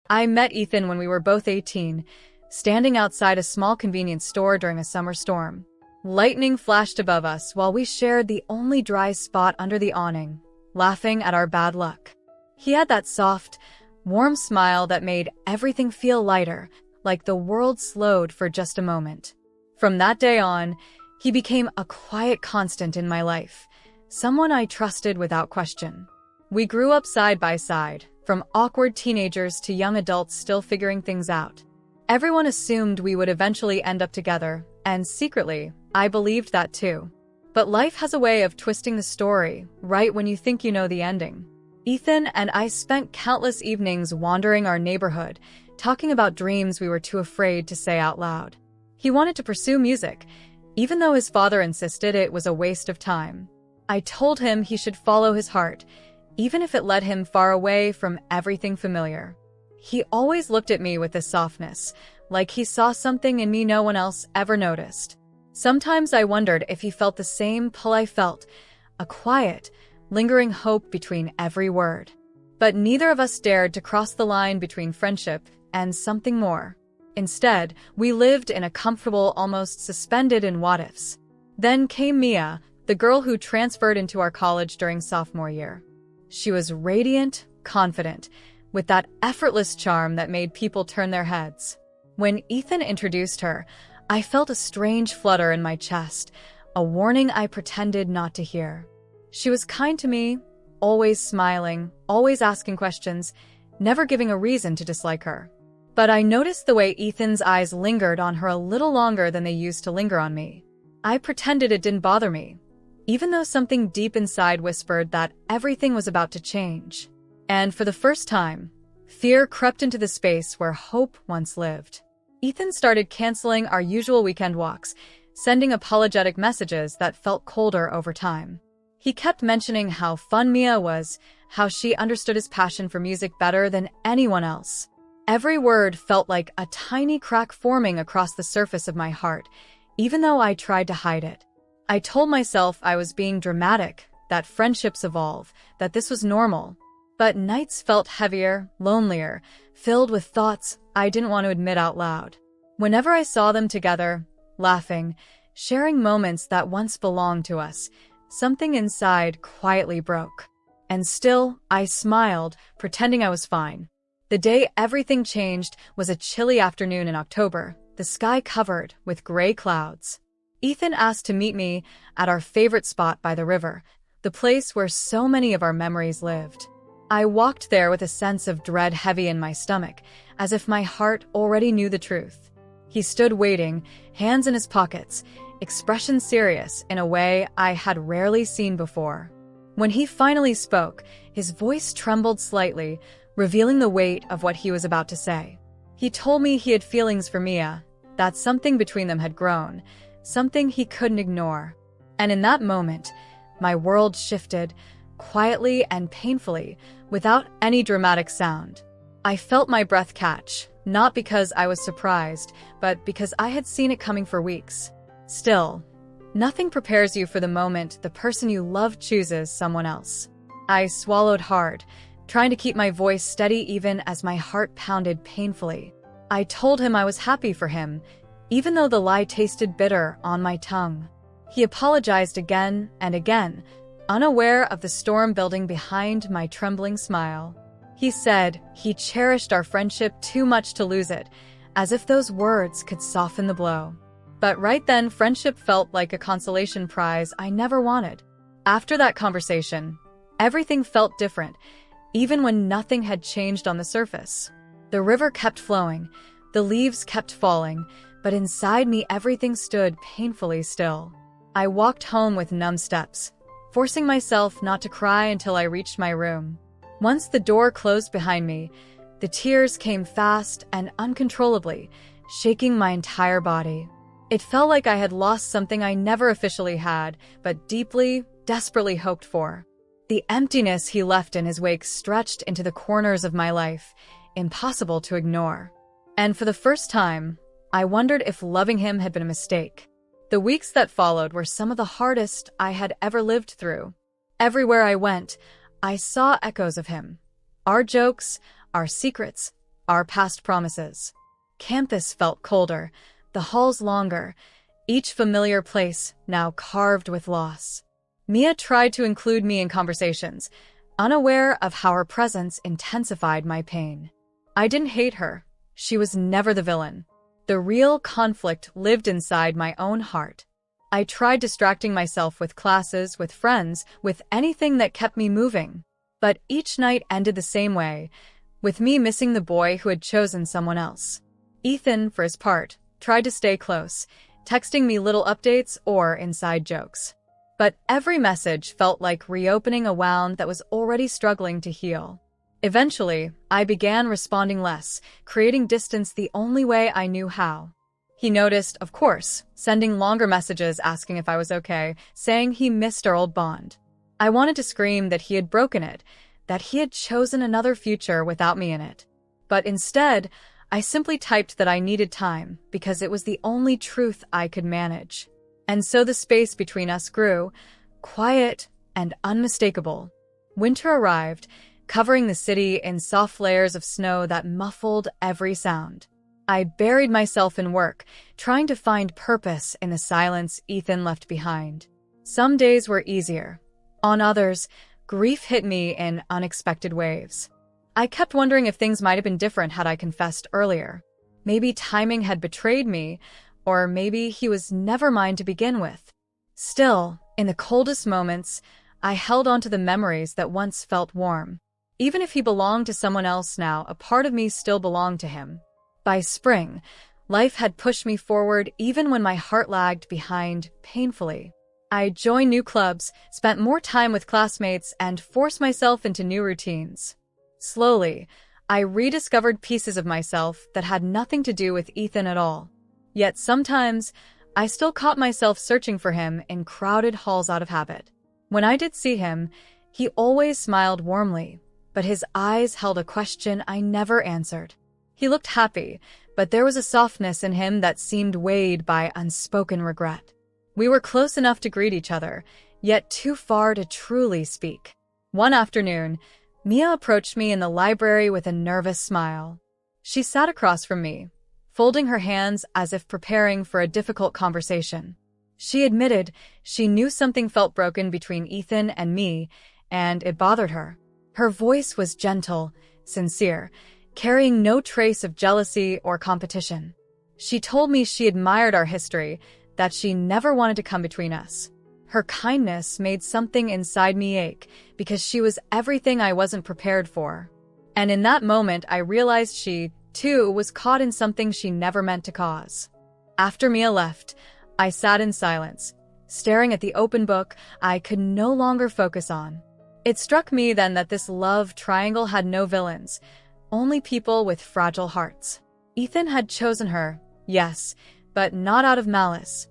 I met Ethan when we were both 18, standing outside a small convenience store during a summer storm. Lightning flashed above us while we shared the only dry spot under the awning, laughing at our bad luck. He had that soft, warm smile that made everything feel lighter, like the world slowed for just a moment. From that day on, he became a quiet constant in my life, someone I trusted without question. We grew up side by side, from awkward teenagers to young adults still figuring things out. Everyone assumed we would eventually end up together, and secretly, I believed that too. But life has a way of twisting the story right when you think you know the ending. Ethan and I spent countless evenings wandering our neighborhood, talking about dreams we were too afraid to say out loud. He wanted to pursue music, even though his father insisted it was a waste of time. I told him he should follow his heart, even if it led him far away from everything familiar. He always looked at me with a softness, like he saw something in me no one else ever noticed. Sometimes I wondered if he felt the same pull I felt, a quiet, lingering hope between every word. But neither of us dared to cross the line between friendship and something more. Instead, we lived in a comfortable, almost suspended in what-ifs. Then came Mia, the girl who transferred into our college during sophomore year. She was radiant, confident, with that effortless charm that made people turn their heads. When Ethan introduced her, I felt a strange flutter in my chest, a warning I pretended not to hear. She was kind to me, always smiling, always asking questions, never giving a reason to dislike her. But I noticed the way Ethan's eyes lingered on her a little longer than they used to linger on me. I pretended it didn't bother me, even though something deep inside whispered that everything was about to change. And for the first time, fear crept into the space where hope once lived. Ethan started canceling our usual weekend walks, sending apologetic messages that felt colder over time. He kept mentioning how fun Mia was, how she understood his passion for music better than anyone else. Every word felt like a tiny crack forming across the surface of my heart, even though I tried to hide it. I told myself I was being dramatic, that friendships evolve, that this was normal. But nights felt heavier, lonelier, filled with thoughts I didn't want to admit out loud. Whenever I saw them together, laughing, sharing moments that once belonged to us, something inside quietly broke. And still, I smiled, pretending I was fine. The day everything changed was a chilly afternoon in October, the sky covered with gray clouds. Ethan asked to meet me at our favorite spot by the river, the place where so many of our memories lived. I walked there with a sense of dread heavy in my stomach, as if my heart already knew the truth. He stood waiting, hands in his pockets, expression serious in a way I had rarely seen before. When he finally spoke, his voice trembled slightly, revealing the weight of what he was about to say. He told me he had feelings for Mia, that something between them had grown, something he couldn't ignore. And in that moment, my world shifted, quietly and painfully, without any dramatic sound. I felt my breath catch, not because I was surprised, but because I had seen it coming for weeks. Still, nothing prepares you for the moment the person you love chooses someone else. I swallowed hard, trying to keep my voice steady even as my heart pounded painfully. I told him I was happy for him, even though the lie tasted bitter on my tongue. He apologized again and again, unaware of the storm building behind my trembling smile. He said he cherished our friendship too much to lose it, as if those words could soften the blow. But right then, friendship felt like a consolation prize I never wanted. After that conversation, everything felt different, even when nothing had changed on the surface. The river kept flowing, the leaves kept falling, but inside me everything stood painfully still. I walked home with numb steps, forcing myself not to cry until I reached my room. Once the door closed behind me, the tears came fast and uncontrollably, shaking my entire body. It felt like I had lost something I never officially had, but deeply, desperately hoped for. The emptiness he left in his wake stretched into the corners of my life, impossible to ignore. And for the first time, I wondered if loving him had been a mistake. The weeks that followed were some of the hardest I had ever lived through. Everywhere I went, I saw echoes of him. Our jokes, our secrets, our past promises. Campus felt colder, the halls longer, each familiar place now carved with loss. Mia tried to include me in conversations, unaware of how her presence intensified my pain. I didn't hate her. She was never the villain. The real conflict lived inside my own heart. I tried distracting myself with classes, with friends, with anything that kept me moving. But each night ended the same way, with me missing the boy who had chosen someone else. Ethan, for his part, tried to stay close, texting me little updates or inside jokes. But every message felt like reopening a wound that was already struggling to heal. Eventually, I began responding less, creating distance the only way I knew how. He noticed, of course, sending longer messages asking if I was okay, saying he missed our old bond. I wanted to scream that he had broken it, that he had chosen another future without me in it. But instead, I simply typed that I needed time because it was the only truth I could manage. And so the space between us grew, quiet and unmistakable. Winter arrived, covering the city in soft layers of snow that muffled every sound. I buried myself in work, trying to find purpose in the silence Ethan left behind. Some days were easier. On others, grief hit me in unexpected waves. I kept wondering if things might have been different had I confessed earlier. Maybe timing had betrayed me, or maybe he was never mine to begin with. Still, in the coldest moments, I held on to the memories that once felt warm. Even if he belonged to someone else now, a part of me still belonged to him. By spring, life had pushed me forward even when my heart lagged behind painfully. I joined new clubs, spent more time with classmates, and forced myself into new routines. Slowly, I rediscovered pieces of myself that had nothing to do with Ethan at all. Yet sometimes, I still caught myself searching for him in crowded halls out of habit. When I did see him, he always smiled warmly, but his eyes held a question I never answered. He looked happy, but there was a softness in him that seemed weighed by unspoken regret. We were close enough to greet each other, yet too far to truly speak. One afternoon, Mia approached me in the library with a nervous smile. She sat across from me, folding her hands as if preparing for a difficult conversation. She admitted she knew something felt broken between Ethan and me, and it bothered her. Her voice was gentle, sincere, carrying no trace of jealousy or competition. She told me she admired our history, that she never wanted to come between us. Her kindness made something inside me ache because she was everything I wasn't prepared for. And in that moment, I realized she, too, was caught in something she never meant to cause. After Mia left, I sat in silence, staring at the open book I could no longer focus on. It struck me then that this love triangle had no villains, only people with fragile hearts. Ethan had chosen her, yes, but not out of malice,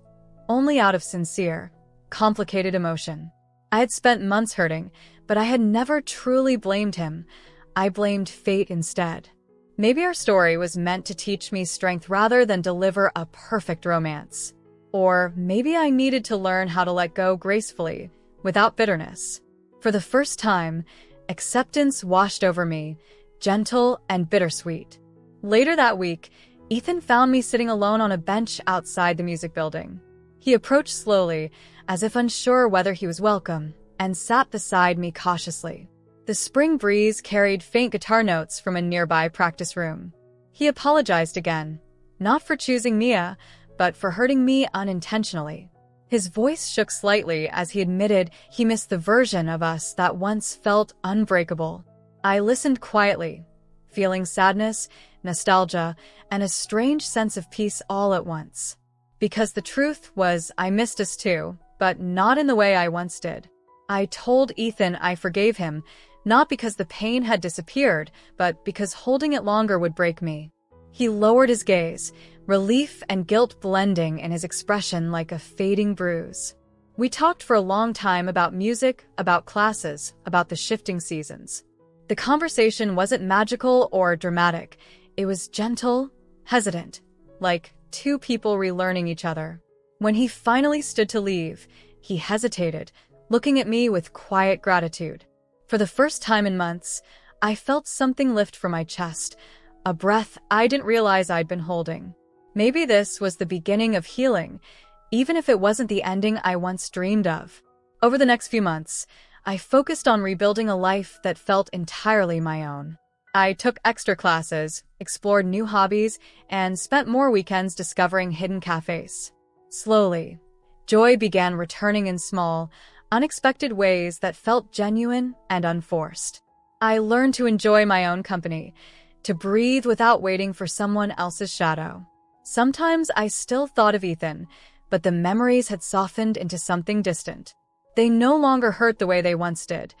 only out of sincere, complicated emotion. I had spent months hurting, but I had never truly blamed him. I blamed fate instead. Maybe our story was meant to teach me strength rather than deliver a perfect romance. Or maybe I needed to learn how to let go gracefully, without bitterness. For the first time, acceptance washed over me, gentle and bittersweet. Later that week, Ethan found me sitting alone on a bench outside the music building. He approached slowly, as if unsure whether he was welcome, and sat beside me cautiously. The spring breeze carried faint guitar notes from a nearby practice room. He apologized again, not for choosing Mia, but for hurting me unintentionally. His voice shook slightly as he admitted he missed the version of us that once felt unbreakable. I listened quietly, feeling sadness, nostalgia, and a strange sense of peace all at once. Because the truth was, I missed us too, but not in the way I once did. I told Ethan I forgave him, not because the pain had disappeared, but because holding it longer would break me. He lowered his gaze, relief and guilt blending in his expression like a fading bruise. We talked for a long time about music, about classes, about the shifting seasons. The conversation wasn't magical or dramatic. It was gentle, hesitant, like two people relearning each other. When he finally stood to leave, he hesitated, looking at me with quiet gratitude. For the first time in months, I felt something lift from my chest, a breath I didn't realize I'd been holding. Maybe this was the beginning of healing, even if it wasn't the ending I once dreamed of. Over the next few months, I focused on rebuilding a life that felt entirely my own. I took extra classes, explored new hobbies, and spent more weekends discovering hidden cafes. Slowly, joy began returning in small, unexpected ways that felt genuine and unforced. I learned to enjoy my own company, to breathe without waiting for someone else's shadow. Sometimes I still thought of Ethan, but the memories had softened into something distant. They no longer hurt the way they once did.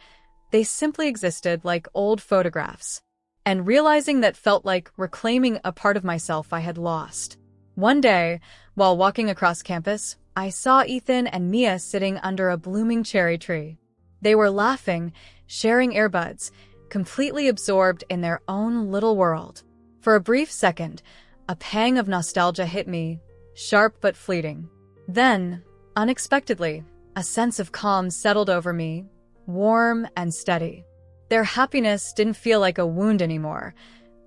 They simply existed like old photographs. And realizing that felt like reclaiming a part of myself I had lost. One day, while walking across campus, I saw Ethan and Mia sitting under a blooming cherry tree. They were laughing, sharing earbuds, completely absorbed in their own little world. For a brief second, a pang of nostalgia hit me, sharp but fleeting. Then, unexpectedly, a sense of calm settled over me, warm and steady. Their happiness didn't feel like a wound anymore.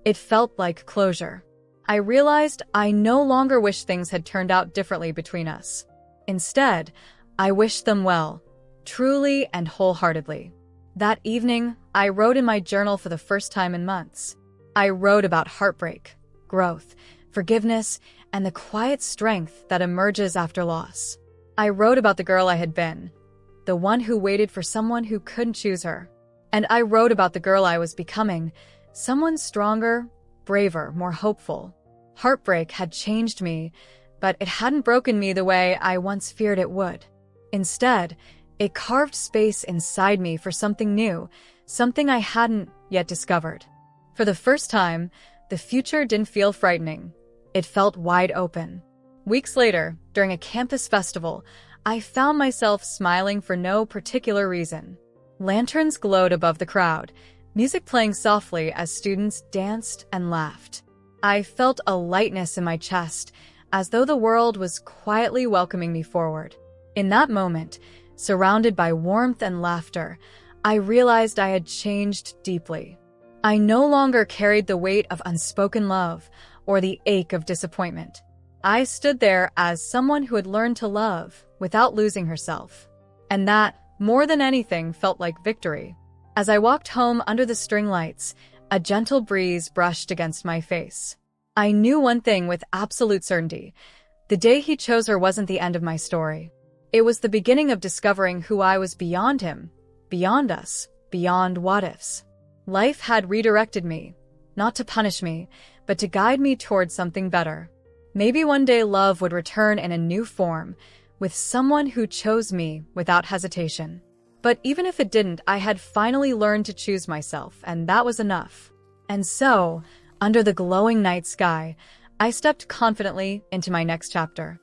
It felt like closure. I realized I no longer wished things had turned out differently between us. Instead, I wished them well, truly and wholeheartedly. That evening, I wrote in my journal for the first time in months. I wrote about heartbreak, growth, forgiveness, and the quiet strength that emerges after loss. I wrote about the girl I had been, the one who waited for someone who couldn't choose her. And I wrote about the girl I was becoming, someone stronger, braver, more hopeful. Heartbreak had changed me, but it hadn't broken me the way I once feared it would. Instead, it carved space inside me for something new, something I hadn't yet discovered. For the first time, the future didn't feel frightening. It felt wide open. Weeks later, during a campus festival, I found myself smiling for no particular reason. Lanterns glowed above the crowd, music playing softly as students danced and laughed. I felt a lightness in my chest, as though the world was quietly welcoming me forward. In that moment, surrounded by warmth and laughter, I realized I had changed deeply. I no longer carried the weight of unspoken love or the ache of disappointment. I stood there as someone who had learned to love without losing herself. And that, more than anything, felt like victory. As I walked home under the string lights, a gentle breeze brushed against my face. I knew one thing with absolute certainty. The day he chose her wasn't the end of my story. It was the beginning of discovering who I was beyond him, beyond us, beyond what-ifs. Life had redirected me, not to punish me, but to guide me towards something better. Maybe one day love would return in a new form, with someone who chose me without hesitation. But even if it didn't, I had finally learned to choose myself, and that was enough. And so, under the glowing night sky, I stepped confidently into my next chapter.